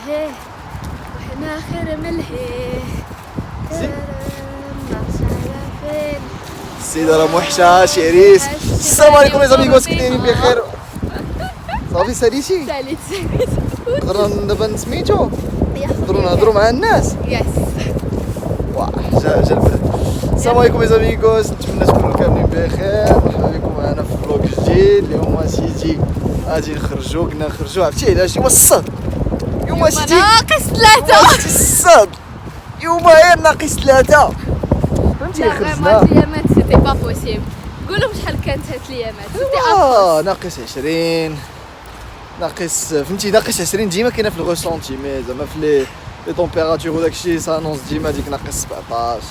هيه واحنا خير من الهيه فين السيدة راه موحشة شيريس. السلام عليكم يا زاميغوس، كي دايرين بخير؟ صافي ساليتي؟ ساليت نقدروا دابا نسميتو نقدروا نهضروا مع الناس. يس واه جا البرد. السلام عليكم يا زاميغوس، نتمنى تكونوا كاملين بخير. مرحبا بكم معنا في فلوق جديد. اليوم سيتي غادي نخرجوا، قلنا نخرجوا عرفتي علاش؟ يوم الصاد، يوم سيتي ناقص 3 الصاد، يوم غير ناقص 3 فهمتي. لا خرجنا فريمون الايامات سيتي با بوسيبل. قولوا شحال كانت هاد الايامات سيتي ناقص 20 ناقص فهمتي. ناقص 20 ديما كاينه في الغوسونتي، مي زعما في لي طومبيراتور وداكشي سانونس ديما ديك ناقص 17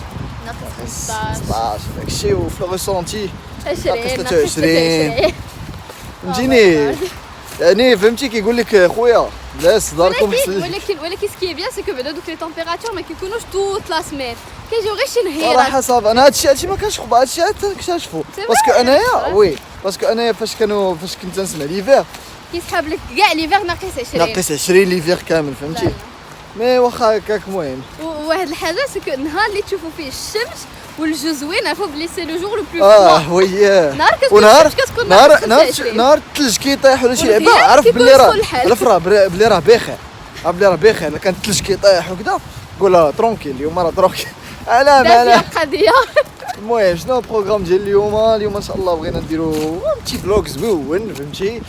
ناقص 16 داكشي، وفي الغوسونتي 20 ناقص 23 فهمتيني. يعني فهمتي كيقول لك خويا لاس داركم حسن. ولكن سكي بيان سي كو بعدا دوك لي طومبيراتور ما كيكونوش طوط لا سمين، كيجيو غير شي نهيرات. صراحه صافي انا هادشي ما كنشخبع، هادشي تكتشفوا باسكو انايا وي باسكو انايا فاش كنت نسمع ليفير كيسحاب لك كاع ليفير ناقص 20 ناقص 20 ليفير كامل فهمتي. مي واخا هكاك المهم. وواحد الحاجه سي كو النهار اللي تشوفوا فيه الشمس والجو زوين عرفوا بلي سي لو جور لو بلو فوا. وياه نهار نهار الثلج كيطيح ولا شي لعبه عرف بلي راه بخير. الا كان الثلج كيطيح وكذا قول ترونكيل اليوم راه ترونكيل على قضيه. المهم شنو البروغرام ديال اليوم ان شاء الله بغينا نديرو بتي فلوغ زوين فهمتي.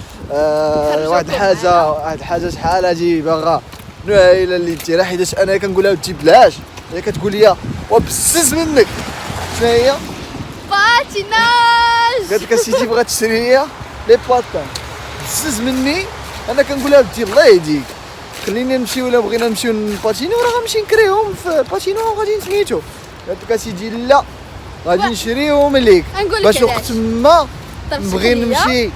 واحد الحاجه شحال هادي باغا نوعيله اللي ديرها، حيتاش انا كنقولها ودي بلاش، هي كتقول لي وبزز منك. شنو هي؟ باتيناج. قالت لك اسيتي بغات تشري ليا لي باتان بزز مني، انا كنقولها ودي الله يهديك خلينا نمشيو. ولا بغينا نمشيو نباتينيو راه غنمشي نكريهم في باتينو وغادي نسميتو. قالت لك اسيدي لا غادي نشريهم ليك باش وقت ما نبغي نمشي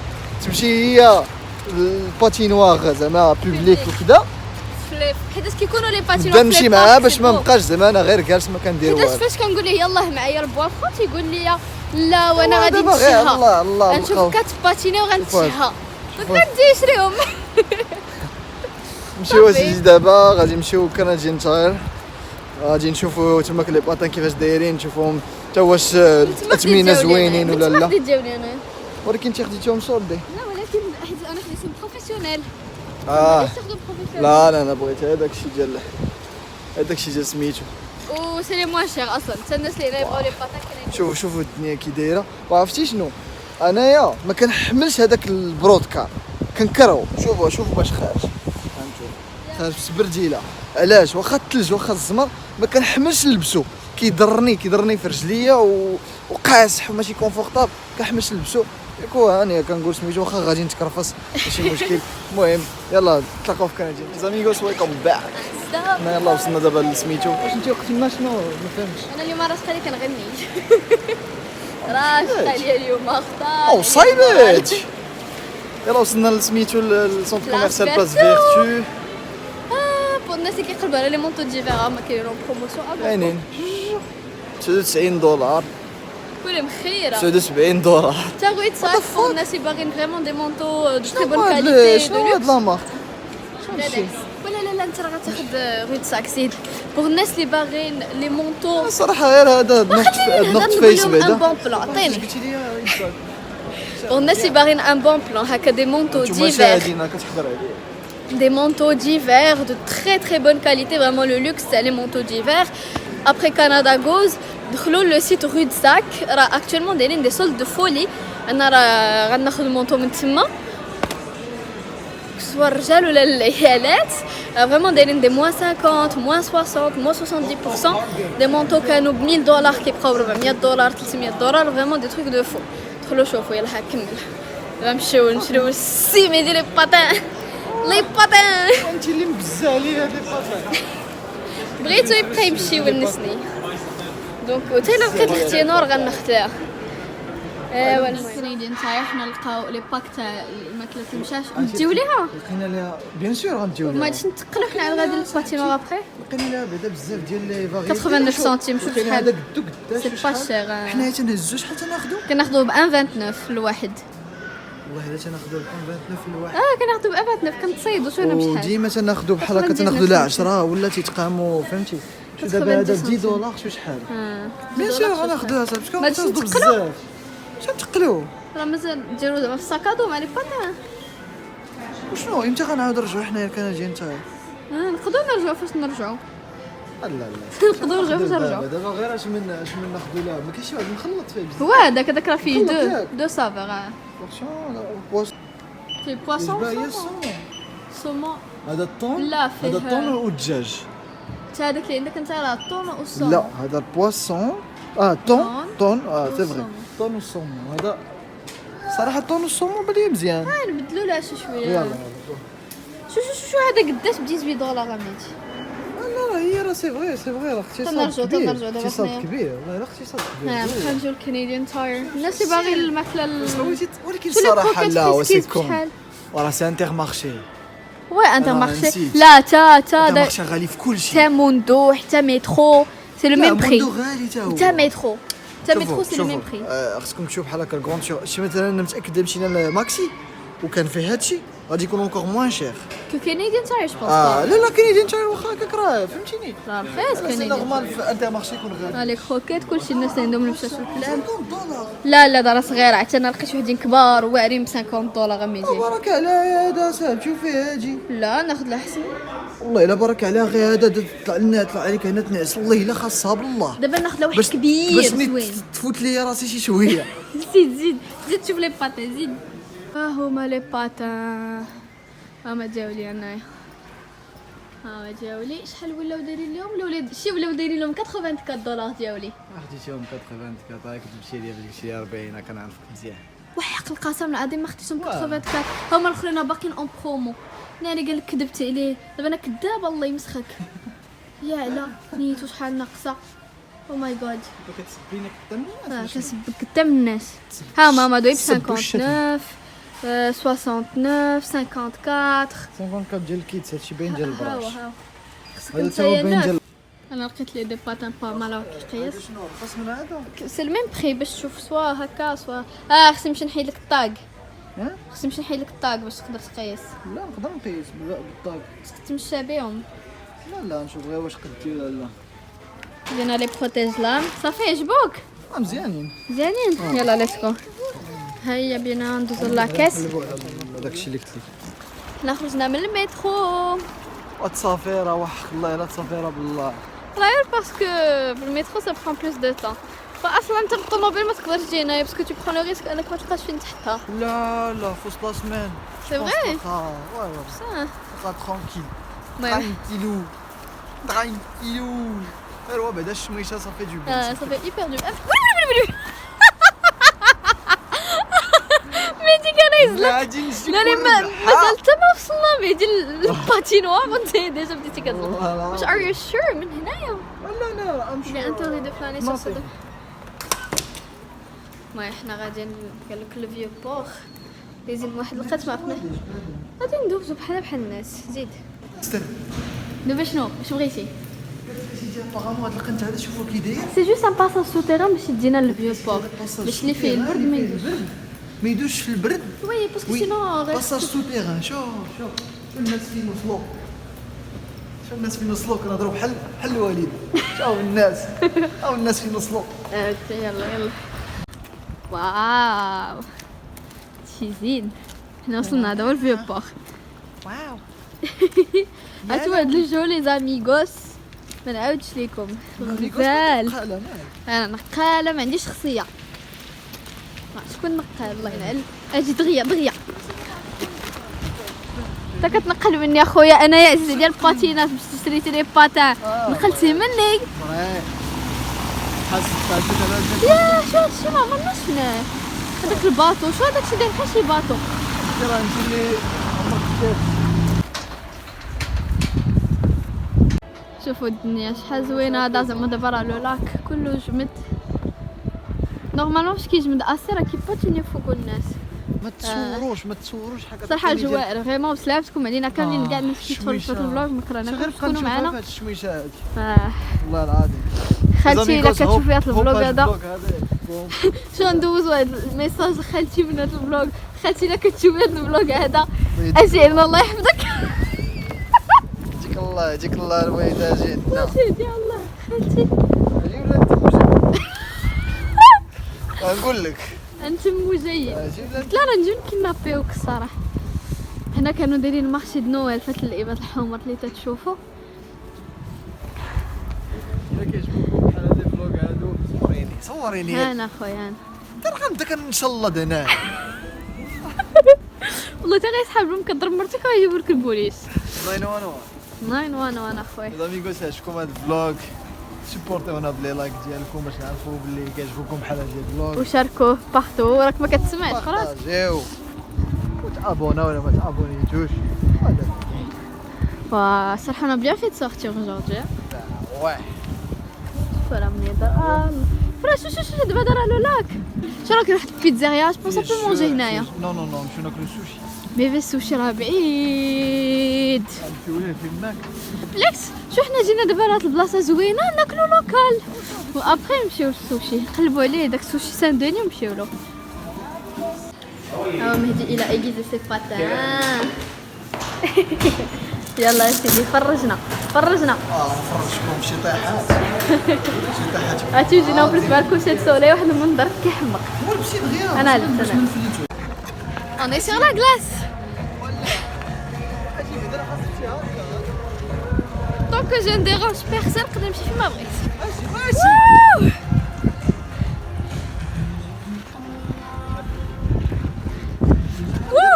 تمشي هي الباتينواغ زعما بوبليك وكذا، حيت كيكونوا لي باتينواغ نبدا نمشي معاه باش ما نبقاش زعما انا غير جالس ما كندير والو. حيت فاش كنقول ليه يلاه معايا البوافون تيقول لي لا وانا غادي دابا نمشيها الله غنشوف كتباتيني وغنمشيها دونك غادي نشريهم. نمشيو اسيدي دابا غادي نمشيو كناديان تاير، غادي نشوفوا تماك لي باتان كيفاش دايرين، نشوفوهم حتى واش الاثمنه زوينين ولا لا. تجاوني انا ولكن انت خديتيهم سولدي. لا ولكن حيت انا خديتهم بروفيسيونيل. لا انا بغيت هذاك الشيء ديال سميتو و سي لي موان شير اصلا حتى الناس اللي يبغيو لي باتان كاينين. شوفوا الدنيا كي دايره. وعرفتي شنو انايا ما كنحملش هذاك البرودكار كنكرهو. شوفوا باش خارج برديله. علاش؟ واخا الثلج واخا الزمر ما كنحملش نلبسو، كيضرني في رجليا وقاصح وماشي كونفورطابل، كنحملش نلبسو. ياكو انا كنقول سميتو واخا غادي نتكرفص ماشي مشكل. المهم يلا نتلاقاو في كناديان. زاميغوس ويلكم باك. حنا يلا وصلنا دابا لسميتو. واش انت وقت ما شنو ما فهمتش؟ انا اليوم راه خالي كنغني. راه خالي اليوم اختار او صايبات. يلا وصلنا لسميتو السونتر كوميرسيال باس فيرتو. بون الناس اللي كيقلبوا على لي مونطو ديفير ما كاينين بروموسيون كاينين $99 كل مخيره $79. تا غويت صاف بون الناس اللي باغيين فريمون دي مونطو دو تري بون كاليتي. شنو هاد لا مارك؟ لا انت راه غتاخذ غويت ساك سيد بور الناس اللي باغيين لي مونطو. صراحه غير هذا نوت فيس بعدا ان بون بلان عطيني بور الناس اللي باغيين ان بون بلان هكا دي مونطو ديفير. كتحضر عليه des manteaux d'hiver de très bonne qualité, vraiment le luxe, c'est les manteaux d'hiver. Après Canada Goose, دخلوا le site Rue de Sac, actuellement دايرين des soldes de folie. انا راه غناخذ المونطو من تما سواء الرجال ولا العيالات. فريمون دايرين دي موان 50 موان 60 موان 70%. دي مونطو كانوا ب $1000 كيبقاو $400 $300. فريمون دي تروك دو فو. دخلوا شوفوا يلا كمل. غنمشيو نشريو السيمي ديال لي باتان. لي باتان انت اللي مبزه عليا هاد لي باتان. بغيتو يبقى يمشي ونسني دونك حتى الا لقيت اختي نور غنختها. ايوا الكنديان تاعي حنا نلقاو لي باك تاع الماكله المشاش نديو ليها. لقينا ليها بيان سور غنديو ليها. ما غاديش نتقلو حنا على غادي للباتينو ابخي. لقينا ليها بعدا بزاف ديال لي فاريتي 89 سنتيم. شوف لقينا شحال هذاك الدو قداش سي با شير. حنا تنهزو شحال تناخذو؟ كناخذو ب 1.29 الواحد. والله الا تناخذوا ب 29 الواحد. كناخذوا ب 29 كنتصيدوا شنو بشحال. وديما تناخذوا بحال هكا تناخذوا لا 10 ولا تيتقاموا فهمتي. شو دابا هذا 10 دولار شو شحال. بيان سور غناخذوها باسكو غنتصدوا بزاف. شنو تقلوا؟ راه مازال ديروا زعما في الساكادو مع لي باتان. وشنو امتى غنعاودوا نرجعوا حنايا كنجي نتايا؟ نقدروا نرجعوا فاش نرجعوا. لا لا نقدروا نرجعوا فاش نرجعوا. دابا غير اش من ناخذوا لا ما كاينش شي واحد نخلط فيه بزاف. هو هذاك راه فيه دو سافور. بورسيون فيه بواسون سومون. هذا الطون لا فيه هذا الطون والدجاج. هذاك اللي عندك انت راه الطون والصومون. لا هذا البواسون طون سي فري طون والصومون. هذا صراحه الطون والصومون بلي مزيان. نبدلوا لها شي شويه. يلا شو هذا قداش ب 18 دولار عميتي. لا هي راه سي فري راه اقتصاد كبير. دابا اقتصاد كبير والله راه اقتصاد كبير. بقى نجيو الكنديان تاير. الناس اللي باغي الماكله ولكن الصراحه لا وسيكم وراه سي انتر مارشي. انتر مارشي. لا تا مارشي غالي في كل شيء. تا موندو حتى مترو سي لو ميم بري. موندو غالي تا مترو سي لو ميم بري. خصكم تشوف بحال هكا الكروند شي مثلا انا متاكد مشينا لماكسي وكان فيه هادشي غادي يكون اونكور موان شير كو كنديان تاير جو بونس. لا كنديان تاير واخا هكاك راه فهمتيني راه رخيص سي كنديان. نورمال في انتر مارشي يكون غالي. لي كروكيت كلشي الناس اللي عندهم المشات في الكلام. 50 دولار لا دار صغيره حتى انا لقيت وحدين كبار واعرين ب 50 دولار غميتي. بارك عليها هذا ساهل شوف فيه هاجي. لا ناخذ الاحسن. والله الا بارك عليها غير هذا طلع لنا طلع عليك هنا تنعس والله الا خاصها بالله. دابا ناخذ واحد كبير باش زوين. تفوت لي راسي شي شويه. زيد شوف لي باتان زيد. هما لي باتان هما جاو لي انايا. جاو لي شحال ولاو دايرين لهم ولاو دايرين لهم 84 دولار جاو لي. خديتيهم 84 راك تمشي لي تمشي لي 40 كنعرفك مزيان. وحق القسم العظيم ما خديتهم 84. هما الاخرين باقيين اون برومو. ناري قال لك كذبت عليه دابا انا كذاب الله يمسخك. يا لا نيتو شحال ناقصه. او ماي جاد كتسبيني قدام الناس. كنسبك قدام الناس. هما دويب 59 69 54 54 ديال الكيتس هادشي باين ديال البراش. خصك هذا انت تا هو باين ديال. انا لقيت لي دي باتان با مال كيقيس. شنو رخص من هذا؟ سي الميم بري باش تشوف سوا هكا سوا. خصني نمشي نحيد لك الطاق. خصني نمشي نحيد لك الطاق باش تقدر تقيس. لا نقدر نقيس بالطاق. خصك تمشى بهم. لا نشوف غير واش قدي ولا لا. درنا لي بروتيج لام صافي عجبوك مزيانين زينين. يلا ليتس جو. هيا بينا ندوزو لاكاس. داكشي اللي قلت لك. حنا خرجنا من المترو. التصافيره وحق الله الا التصافيره بالله. غير باسكو بالمترو سا برون بلوس دو طون. فاصلا انت بالطوموبيل ما تقدرش تجي هنايا باسكو تو برون لو ريسك انك ما تلقاش فين تحطها. لا في وسط لا سمان سي فري صح ترونكيل المهم ترانكيلو غير هو بعدا الشميشه صافي دو بيان صافي ايبر دو مهدي كان يزلق. لا مازال حتى ما وصلنا مهدي الباتينوار وانت ديجا بديتي كتزلق. واش ار يو شور من هنايا؟ لا لي انتري دو فلاني سو سو. المهم حنا غاديين قال لك لو فيو بور دايزين واحد الوقت ما عرفنا غادي ندوزو بحال الناس. زيد دابا شنو واش بغيتي؟ ابارامون هاد القنت هذا شوفوا كي داير. سي جوست ان باساج سوتيران باش يدينا للفيو بور باش اللي فيه البرد ما يدوش في البرد. وي باسكو سينو باساج سوتيران. شوف الناس فين وصلوا. شوف الناس فين وصلوا كنهضروا بحال الوالد. شوف الناس فين وصلوا. يلا واو شي زين. حنا وصلنا هذا هو الفيو بور. واو هاتوا هاد لي جولي زاميغوس ما نعاودش ليكم غزال. انا نقاله ما عنديش شخصيه. شكون نقال الله ينعل. اجي دغيا انت كتنقل مني اخويا. انا يا عزيزي ديال الباتينات باش تشريتي لي باتان نقلتي مني. يا شو هادشي ما عمرنا شفناه. هذاك الباطو شو هذاك الشيء داير بحال شي باطو. شوفوا الدنيا شحال زوينه. هذا زعما دابا راه لو لاك كله جمد. نورمالمون فاش كيجمد اسي راه كيباتيني فوق الناس. ما تصوروش حاجه صراحه الجوائر فريمون بسلامتكم علينا كاملين كاع الناس كيتفرجوا في الفلوغ. ما كرهناش تكونوا معنا. هاد الشميشه هادي والله العظيم. خالتي الا كتشوفي هاد الفلوق هذا شو ندوز واحد الميساج لخالتي من هاد الفلوق. خالتي الا كتشوفي هاد الفلوق هذا اجي لنا الله يحفظك. يجيك الله الوالده جيتنا. سيدي الله خالتي نقول لك انتم جايين. لا راه نجيو نكنابيوك الصراحه. حنا كانوا دايرين مارشي د نويل فهاد الابات الحمر اللي تتشوفوا. الا كيعجبوكم بحال هاد الفلوق هادو صوريني انا خويا انا ترى غنبدا كنشلض هنا. والله تا غيسحب لهم كضرب مرتك ويجيبوا لك البوليس. 911 انا خويا. زاميغوس عجبكم هاد الفلوق سيبورتيونا بلي لايك ديالكم باش نعرفوا بلي كيعجبوكم بحال هاد الفلوق وشاركوه بارتو راك ما كتسمعش خلاص. بارطاجيو وتابونا ولا ما تابونيتوش. صراحه انا بيان فيت سورتي aujourd'hui. واه فلا منيضه فرا شو دابا دار على لاك. شو راك رحت بيتزاريا جو بونس ابو مونجي هنايا. نو نمشيو ناكلو السوشي. بيبي السوشي راه بعيد. نمشيو ليه فين ماك بالعكس شو حنا جينا دابا لهاد البلاصه زوينه ناكلو لوكال وابخي نمشيو للسوشي نقلبوا عليه داك السوشي سان دوني ونمشيو له. مهدي الى ايغيزي سي باتان. يلا يا سيدي فرجنا نفرجكم شي طيحات عرفتي جينا بليس بالكوشي سولي واحد المنظر كيحمق. مشيت غير انا لبست انا سيغ لا كلاس دونك جو نديرونج بيرسون نقدر نمشي فيما بغيت.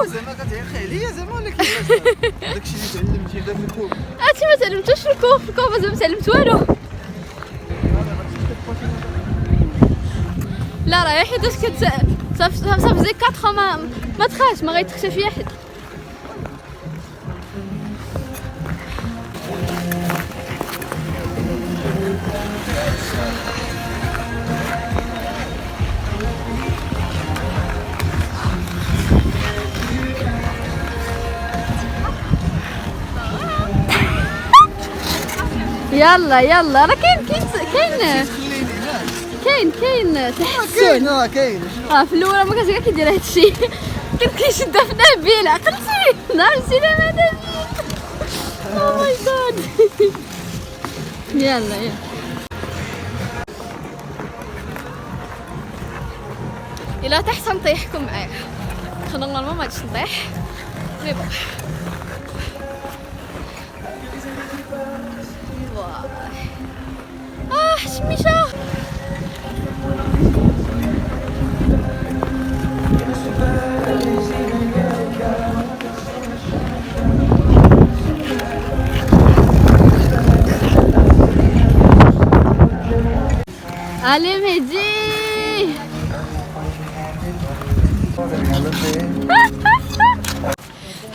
زعما كتعيقي عليا زعما ولا كيفاش داكشي اللي تعلمتي داك الكوب. هادشي ما تعلمتوش في الكوف مازال ما تعلمت والو. لا راه حيت صافي زي 4 ما تخافش ما غيتخشى فيا حد. يلا راه كاين تحسن. كاين في الاول ما كانش كيدير هادشي كان كيشد في نبيل عقلتي نهار السينما نبيل. او ماي جاد. يلا الا تحت نطيحكم معايا. خلينا نورمال ما غاديش نطيح مي بون. حشميشه علي مهدي.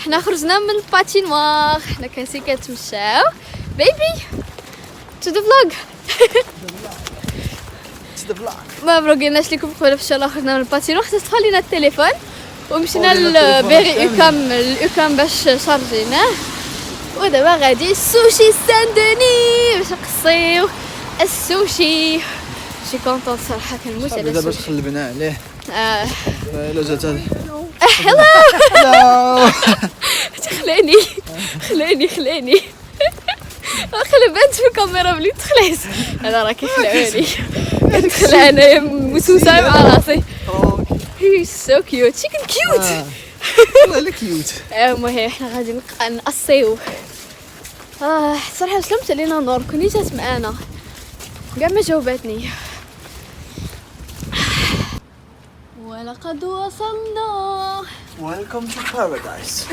حنا خرجنا من الباتينوار حنا كاسي كنتمشاو بيبي تو ذا فلوغ. ما بروقيناش لكم قبل في الشارع. خرجنا من الباتينوار حتى طفى لينا التليفون ومشينا لبيري الاوكام باش شارجيناه ودابا غادي السوشي سان دوني باش نقصيو السوشي. شي كونطون صراحه كنموت على دابا السوشي. تقلبنا عليه. الا جات هذه هلا خلاني خلبت في الكاميرا بلي تخلعت. انا راه كيخلعوني كنتخلع انايا مسوسه مع راسي. هي سو كيوت شي كيوت والله كيوت. المهم حنا غادي نقصيو. صراحه سلمت علينا نور كوني جات معانا كاع ما جاوباتني. ولقد وصلنا. ويلكم تو بارادايس.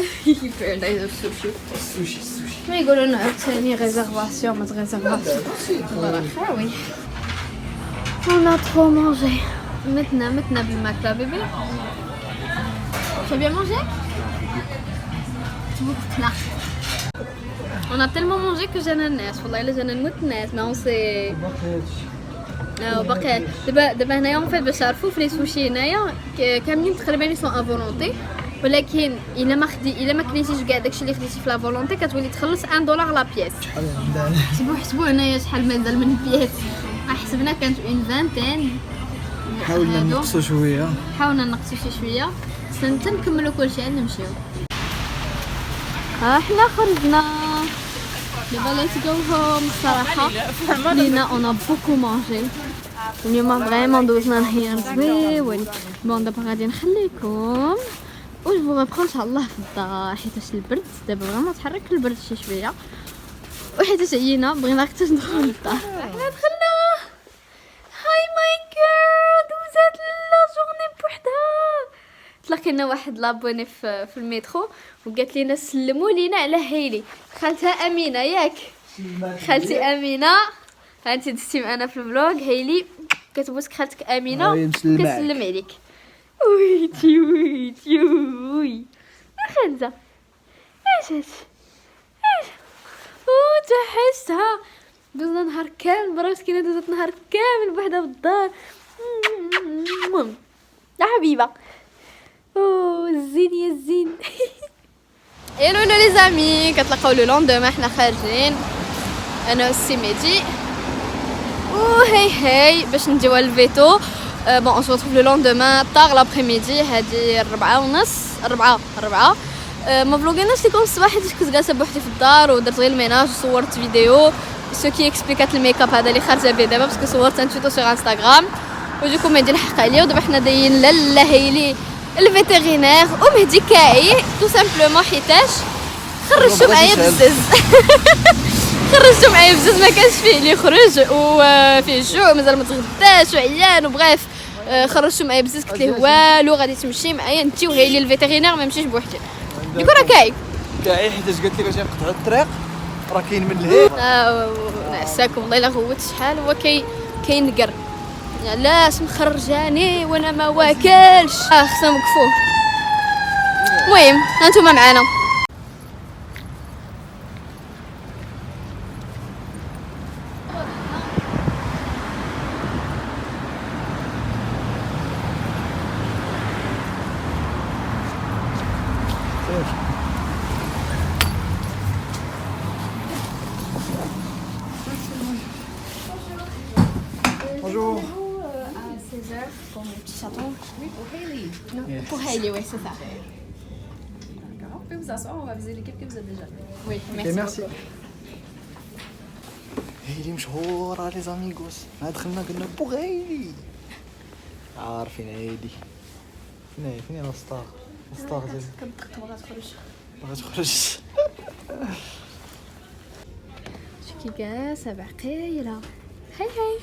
بارادايس السوشي. السوشي ما يقولوا لنا عاوتاني ريزيرفاسيون ما تريزيرفاسيون. والله خاوي. On a trop mangé. Maintenant بالماكلة بيبي. Tu as bien mangé? لا. On a tellement mangé que جانا الناس والله إلا جانا نموت الناس ما سي. باقي دابا هنايا اون فيت باش تعرفوا في لي سوشي هنايا كاملين تقريبا سون ا فولونتي ولكن الا ما كليتيش كاع داكشي اللي خديتي في لا فولونتي كتولي تخلص $1 لا بياس. حسبوا هنايا شحال مازال من بياس حسبنا كانت اون فانتين. حاولنا نقصوا شويه. حاولنا نقصوا شويه حتى نكملوا كلشي عاد نمشيو. احنا خرجنا دابا ليتس جو هوم. الصراحه لينا اون بوكو مانجي اليوم فريمون دوزنا نهار زويون. بون دابا غادي نخليكم و جو ريبرون ان شاء الله في الدار حيتاش البرد دابا فريمون تحرك البرد شي شويه وحيتاش عيينا بغينا حتى ندخلوا للدار. احنا دخلنا. هاي ماي جيرل دوزات لا جورني بوحدها. تلاقينا واحد لابوني في المترو وقالت لينا سلموا لينا على هايلي خالتها امينه ياك خالتي امينه. انت دزتي معنا في الفلوق. هايلي كتبوسك خالتك امينه كتسلم عليك. ويتي ويتي وي خالته اش تحسها دوزنا نهار كامل برا مسكينه دوزت نهار كامل بوحدها في الدار. يا حبيبه الزين يا الزين. الو لي زامي كتلقاو لو لوندوما حنا خارجين انا والسي ميدي هاي باش نديو الفيتو. بون اون سو ريتروف لو لوندوما طاغ لابريميدي. هادي 4:30 ما فلوغيناش ليكم الصباح حيت كنت جالسه بوحدي في الدار ودرت غير الميناج وصورت فيديو سو كي اكسبليكات الميك اب هذا اللي خارجه به دابا باسكو صورت ان تويتو سور انستغرام وديكم مهدي لحق عليا. ودابا حنا دايين لالا هايلي الفيتيرينير ومهدي كاعي تو سامبلومون حيتاش خرجتو معايا بزز. خرجتو معايا بزز ما كانش فيه اللي يخرج وفيه الجوع مازال ما تغداش وعيان وبغيف. خرجتو معايا بزز قلت ليه والو غادي تمشي معايا انت وهايلي الفيتيرينير ما نمشيش بوحدي. يكون راه كاعي حيتاش قالت لك واش نقطعوا الطريق راه كاين من لهيه. نعساكم والله الا غوت شحال هو كينقر. علاش مخرجاني وانا ما واكلش. خصنا نوقفوه. المهم هانتوما معانا. Bonjour. À 16h pour mon petit chaton. Oui, pour Hailey. Non, pour Hailey, oui, c'est ça. D'accord. Vous pouvez vous asseoir, on va viser l'équipe que vous êtes déjà. Oui, Ok, merci. beaucoup. هيلي مشهورة لي زاميغوس. دخلنا قلنا بوغيلي. عارفين هيدي. فين الاسطاغ؟ الاسطاغ ديال كنبقى باغا تخرج. باغا تخرج. شكي جالسة بعقيلة. هاي هاي.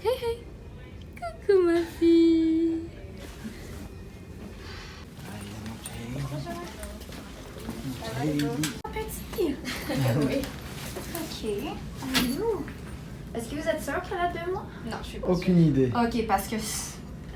هاي هاي. كوكو ما في. Oui. Ok. Allez-vous. Est-ce que vous êtes sûr qu'elle a 2 mois? Non, je suis pas Aucune idée. Ok, parce que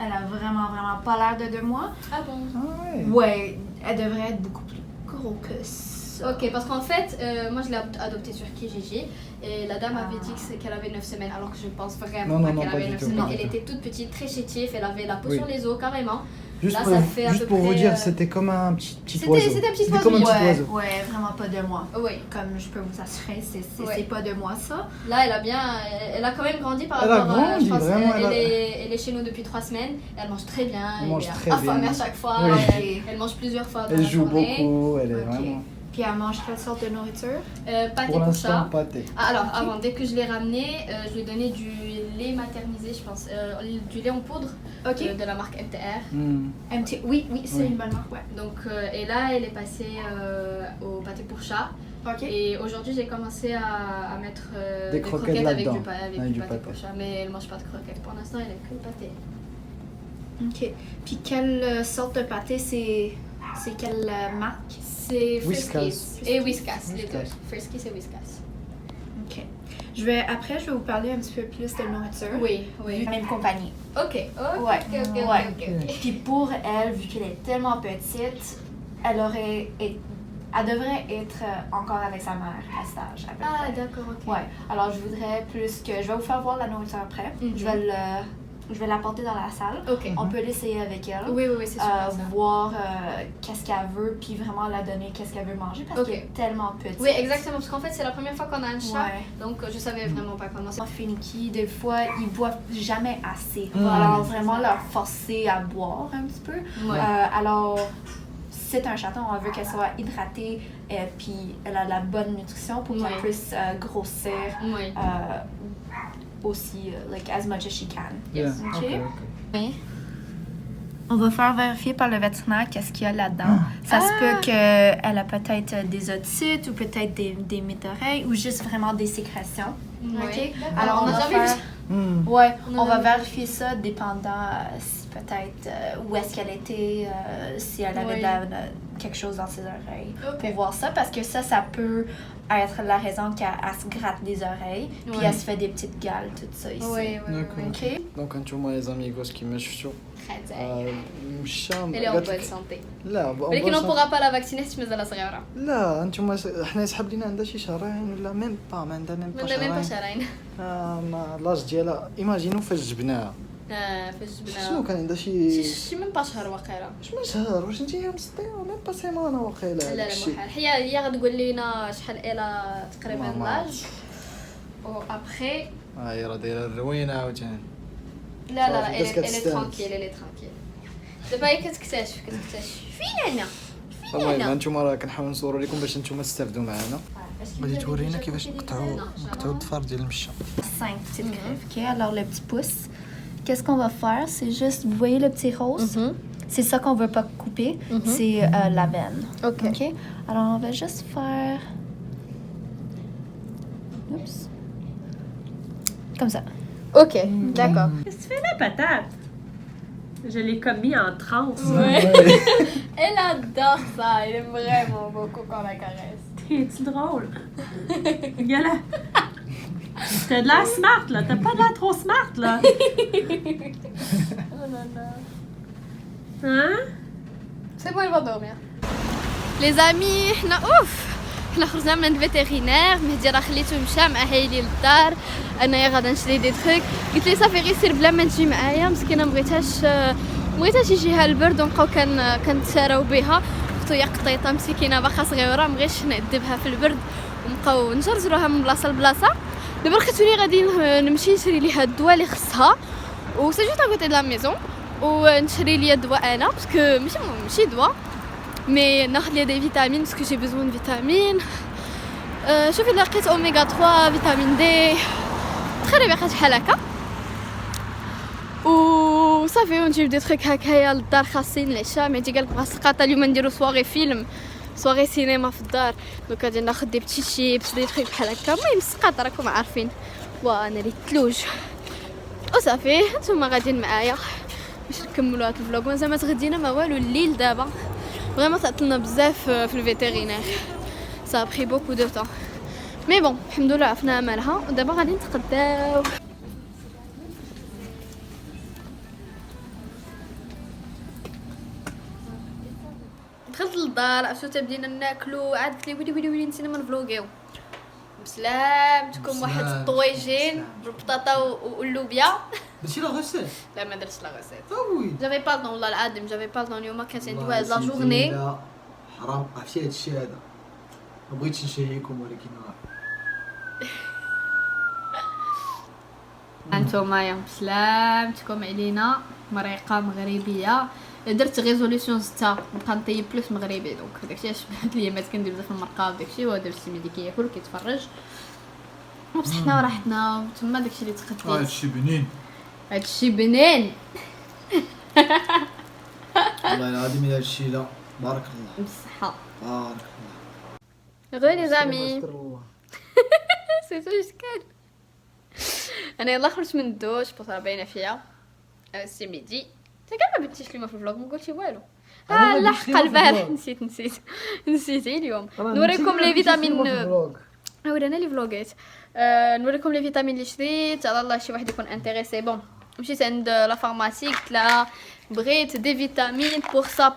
elle a vraiment pas l'air de 2 mois. sûre. Ah bon? Ah ouais. Ouais, elle devrait être beaucoup plus gros que ça. Ok, parce qu'en fait, moi je l'ai adoptée sur Kijiji et la dame avait dit qu'elle avait 9 semaines alors que je pense vraiment Non, pas qu'elle pas avait du 9 tout, semaines. pas du Elle tout. était toute petite, très chétive, elle avait la peau Oui. sur les os carrément. Juste Là, pour, ça fait à juste peu pour vous près, dire, c'était comme un petit c'était- oiseau. c'était un petit C'était comme un oiseau. petit Ouais, oiseau. ouais, vraiment pas 2 mois. Oui, Comme je peux vous assurer, c'est Ouais. c'est pas 2 mois ça. là elle a bien, elle a quand même grandi par Elle a rapport grandi, je pense, vraiment, elle est chez nous depuis 3 semaines, elle mange très bien, Elle mange est très affamée bien. à chaque fois, Oui. elle mange plusieurs fois dans Elle la joue journée. beaucoup, elle est Ok. vraiment. Puis elle mange quelle sorte de nourriture? Pâté Pour pour l'instant, chat. pâté. Ah, alors, avant, dès que je l'ai ramené, je lui ai donné du lait maternisé, je pense, du lait en poudre Ok. de la marque MTR. MT, oui, c'est Oui. une bonne marque, ouais. Donc, et là, elle est passée au pâté pour chat. Ok. Et aujourd'hui, j'ai commencé à mettre Des croquettes avec là-dedans. avec Avec du du pâté pâté. pour chat. Mais elle mange pas de croquettes. Pour l'instant, elle a que le pâté. Ok. Puis quelle sorte de pâté, c'est quelle marque? C'est Whiskas. Friskies. Et Whiskas, les Whiskas. deux. Friskies et Whiskas. Ok. Après, je vais vous parler un petit peu plus de nourriture. Oui, oui. Même compagnie. Ok, ok, Ouais, ok, ok, ouais. ok, ok. Puis pour elle, vu qu'elle est tellement petite, elle devrait être encore avec sa mère à cet âge. À peu Ah, près. d'accord, ok. Ouais. Alors je voudrais plus que je vais vous faire voir la nourriture après. Mhm. Je vais je vais la porter dans la salle. Ok. On peut l'essayer avec elle. Oui, oui, oui, c'est super ça. Voir qu'est-ce qu'elle veut, puis vraiment la donner qu'est-ce qu'elle veut manger parce Ok. qu'elle est tellement petite. Oui, exactement, parce qu'en fait, c'est la première fois qu'on a un chat, Ouais. donc je savais vraiment pas comment ça. Finicky, des fois, ils boivent jamais assez. Mm. Alors, vraiment leur forcer à boire un petit peu. Ouais. Alors, c'est un chaton, on veut qu'elle soit hydratée, puis elle a la bonne nutrition pour qu'elle Ouais. puisse grossir Oui. aussi, like, as much as she can. Yeah. Ok. Okay. Oui. On va faire vérifier par le vétérinaire qu'est-ce qu'il y a là-dedans. Ça se peut qu'elle a peut-être des otites ou peut-être des métaoreilles ou juste vraiment des sécrétions. Ok. Alors, on a va jamais vu faire... ça. Ouais, On on va a- vérifier ça dépendant si peut-être où est-ce qu'elle était, si elle avait Oui. quelque chose dans ses oreilles. Ok. Pour voir ça, parce que ça peut être la raison qu'elle se gratte les oreilles, puis Ouais. elle se fait des petites gales, tout ça ici. Oui, oui, D'accord. oui. Ok? دونك انتوما يا زاميغوس كيما شفتوا Très مشى Elle est en bonne santé. لا ولكن on pourra pas la vacciner حيت مازال صغيرة. لا انتوما حنا يسحب لينا عندها شي شهرين ولا ميم با ما عندها ميم با مازال même pas شهرين شهرين. ما لاج ديالها ايماجينو فاش جبناها فاش شنو جبناها. كان عندها شي شي même pas شهر واقيلا. شنو شهر واش انت يوم مسطيره ميم با سيمانه واقيلا لا لا هادشي. محال. هي غتقول لينا شحال إلى تقريبا ما لاج. و après هاي راه دايره الروينه عاوتاني لا لا صافي، لا بس elle est كتستانس. tranquille elle est tranquille. دابا هي كتكتشف فين انا المهم أنا؟ انتوما راه كنحاول نصوروا لكم باش انتوما تستافدوا معنا غادي تورينا كيفاش نقطعوا الضفار ديال المشا 5 petites griffes, ok? Alors, le petit pouce, qu'est-ce qu'on va faire? C'est juste, vous voyez le petit rose? C'est ça qu'on veut pas couper, c'est la veine. Ok. Ok? Alors, on va juste faire... Oups. Comme ça. Ok, d'accord. Qu'est-ce que tu fais là, patate? Je l'ai comme mis en transe. Elle adore ça, elle aime vraiment beaucoup quand on la caresse. T'es-tu drôle? Regarde là. T'as de l'air smart, là. T'as pas de l'air trop smart, là. Oh là là. Hein? C'est bon, elle va dormir. Les amis, حنا اوف حنا خرجنا من الفيترينير مهدي راه خليته مشى مع هايلي للدار انايا غادا نشري دي تروك قلت لي صافي غير سير بلا ما تجي معايا مسكينه مبغيتهاش يجيها البرد ونبقاو كنتساراو بها اختو هي قطيطه مسكينه باقا صغيره مبغيتش نعذبها في البرد ونبقاو نجرجروها من بلاصه لبلاصه دابا لقيت لي غادي نمشي نشري ليها الدواء اللي خصها و سي جوست اكوتي د لا ميزون ونشري ليا الدواء انا باسكو ماشي دواء مي ناخذ ليا دي فيتامين باسكو جي بيزون فيتامين شوفي لقيت اوميغا 3 فيتامين دي تقريبا حاجه بحال هكا وصافي ونجيب دي تروك هكايا للدار خاصين العشاء مهدي قالك بغا السقاطه اليوم نديرو سواغي فيلم سواغي سينما في الدار دونك غادي ناخذ دي بتي شيبس دي تروك بحال هكا المهم السقاطه راكم عارفين وانا ريت الثلوج وصافي نتوما غاديين معايا باش نكملوا هاد الفلوغ مازال ما تغدينا ما والو الليل دابا فريمون تعطلنا بزاف في الفيترينير ça a pris beaucoup de temps mais bon الحمد لله عرفنا مالها ودابا غادي نتغداو دخلت للدار عرفتو بدينا ناكلو عاد قلت لي ويلي نسينا ما نفلوغيو بسلامتكم واحد الطويجين بالبطاطا واللوبيا درتي لا غسيل لا ما درتش لا غسيل وي جافي با طون والله العظيم جافي با طون اليوم كانت عندي واحد لا جورني حرام عرفتي هاد الشيء هذا ما بغيتش نشيكم ولكن انتوما بسلامتكم علينا مريقه مغربيه درت ريزوليوشن 6 نبقى نطيب بلوس مغربي دونك داكشي علاش هاد الايامات كندير بزاف المرقه وداكشي وهذا درت ملي كياكل كيتفرج وبصحنا وراحتنا تما داكشي اللي تخديت هادشي بنين هادشي بنين والله العظيم هذا الشيء لا بارك الله بالصحه بارك غير لي زامي سي تو شكال انا يلا خرجت من الدوش بطرة باينه فيا سي ميدي انت كاع ما بنتيش اليوم في الفلوغ ما قلتي والو لا حق البارح نسيتي اليوم نوريكم لي فيتامين ورانا لي فلوغيت نوريكم لي فيتامين اللي شريت على الله شي واحد يكون انتريسي بون مشيت عند لا فارماسي قلت لها بغيت دي فيتامين بور سا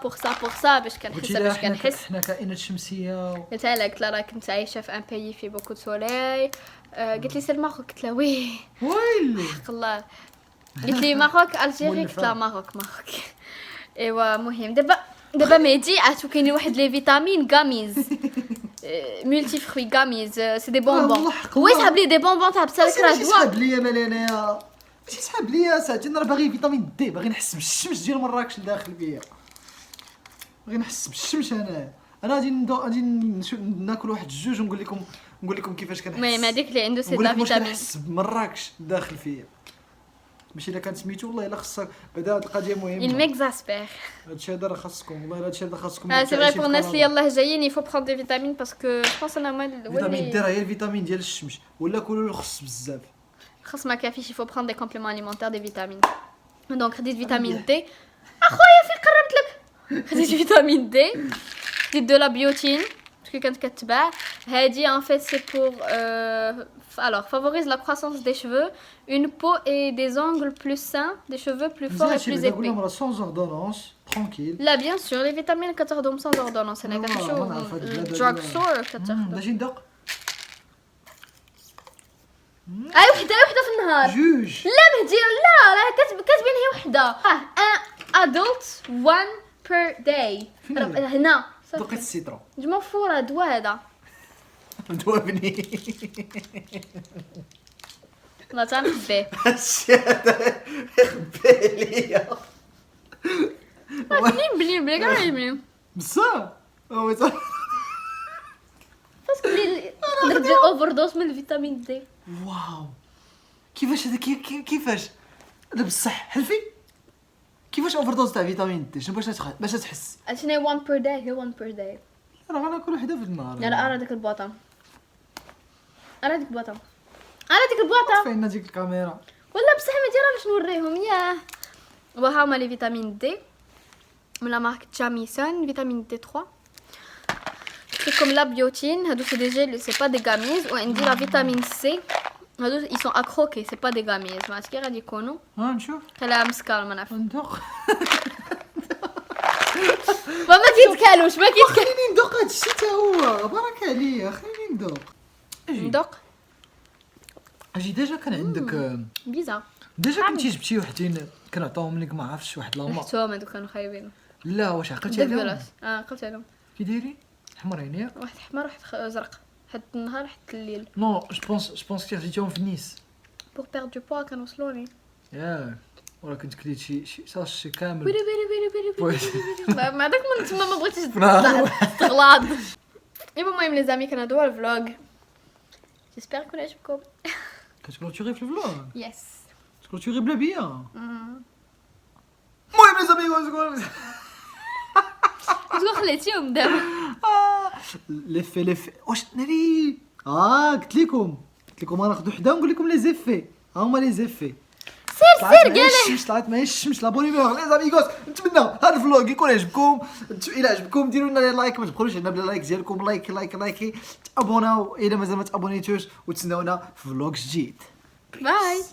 باش كنحس حنا كائنات شمسيه قلت لها قلت لها راه كنت عايشه في ان بيي في بوكو دو سوليي قالت لي سلمى قلت لها وي ويلي حق الله قلت لي ماروك الجيري قلت لها ماروك ايوا مهم دابا مهدي عرفتو كاينين واحد لي فيتامين غاميز مولتي فروي غاميز سي دي بونبون هو يسحب لي دي بونبون تاع بسالك راه دواء سحب ليا مال انايا ماشي سحب ليا ساعتين راه باغي فيتامين دي باغي نحس بالشمس ديال مراكش داخل فيا باغي نحس بالشمس انا غادي ناكل واحد الجوج ونقول لكم كيفاش كنحس المهم هذيك اللي عنده سي نقول لا لكم واش فيتامين كنحس بمراكش داخل فيا ماشي الا كانت سميتو والله الا خصك بعدا هاد القضيه مهمه il m'exaspère هادشي هذا راه خاصكم والله هادشي هذا خاصكم سي فري بور الناس اللي يلاه جايين يفو بخون دي فيتامين باسكو جو بونس انا مال فيتامين دي راه هي الفيتامين ديال الشمس ولا كلوا الخص بزاف خاص ما كافيش يفو بخون دي كومبليمون اليمونتير دي فيتامين دونك خديت فيتامين دي اخويا في قربت لك خديت فيتامين دي خديت دو لا بيوتين باسكو كانت كتباع هادي ان فيت سي بور alors favorise la croissance des cheveux, une peau et des ongles plus sains, des cheveux plus forts et plus épais. sans ordonnance, tranquille. Là bien sûr les vitamines كتاخدهم sans ordonnance انا كنشوف الدراغ ستور كتاخدهم باش ندق اي وحده في النهار جوج لا مهدي لا راه كاتبين هي وحده ان adult one per day هنا دقيت السيترون جو فو راه دواء هذا دوابني لا تنخبيه هادشي هذا يخبي ليا بلي كاع يبني بصح هو باسكو تقدر دير اوفر دوز من الفيتامين دي واو كيفاش هذا كيفاش هذا بصح حلفي كيفاش اوفر دوز تاع فيتامين دي شنو باش تحس شنو 1 per day هي 1 per day راه غناكل وحده في النهار لا ارى ديك البواطه ارى ديك البواطه فين ديك الكاميرا ولا بصح ما ديرها باش نوريهم ياه وها هما لي فيتامين دي من لا مارك جاميسون فيتامين دي 3 كوم لا بيوتين هادو سي دي جيل سي با دي غاميز وعندي لا فيتامين سي هادو ils sont à croquer c'est pas des غاميز ما عرفتش كي غادي يكونوا ها نشوف كلام مسكال ما نعرف ندوق ما كيتكالوش ما كيتكالوش خليني ندوق هادشي حتى هو بارك عليا خليني ندوق ندوق اجي ديجا كان عندك بيزا ديجا كنتي جبتي وحدين كنعطيهم لك ما عرفتش واحد لاما رحتهم هادو كانوا خايبين لا واش عقلتي عليهم دبلوس قلت لهم كي دايرين حمرين واحد احمر واحد ازرق حتى النهار حتى الليل نو جو بونس كي خديتيهم في نيس بور بير دو بوا كانوا وصلوني ياك ولا كنت كليت شي صاص كامل بيري ما داك من تما ما بغيتيش نهار تغلاض المهم لي زامي كان هذا الفلوغ جيسبر يكون عجبكم كتكلوتيغي في الفلوغ يس كلوتيغي بلا بيا المهم لي زامي شكون خليتيهم دابا ليفي واش ناري قلت لكم غناخذ وحده ونقول لكم لي زيفي ها هما لي زيفي سير قال الشمس طلعت معايا الشمس لابونيمون لي زاميغوس نتمنى هذا الفلوق يكون عجبكم الى عجبكم ديروا لنا لايك ما تبخلوش عندنا بلا لايك ديالكم لايكي تابوناو الا مازال ما تابونيتوش وتسناونا في فلوق جديد باي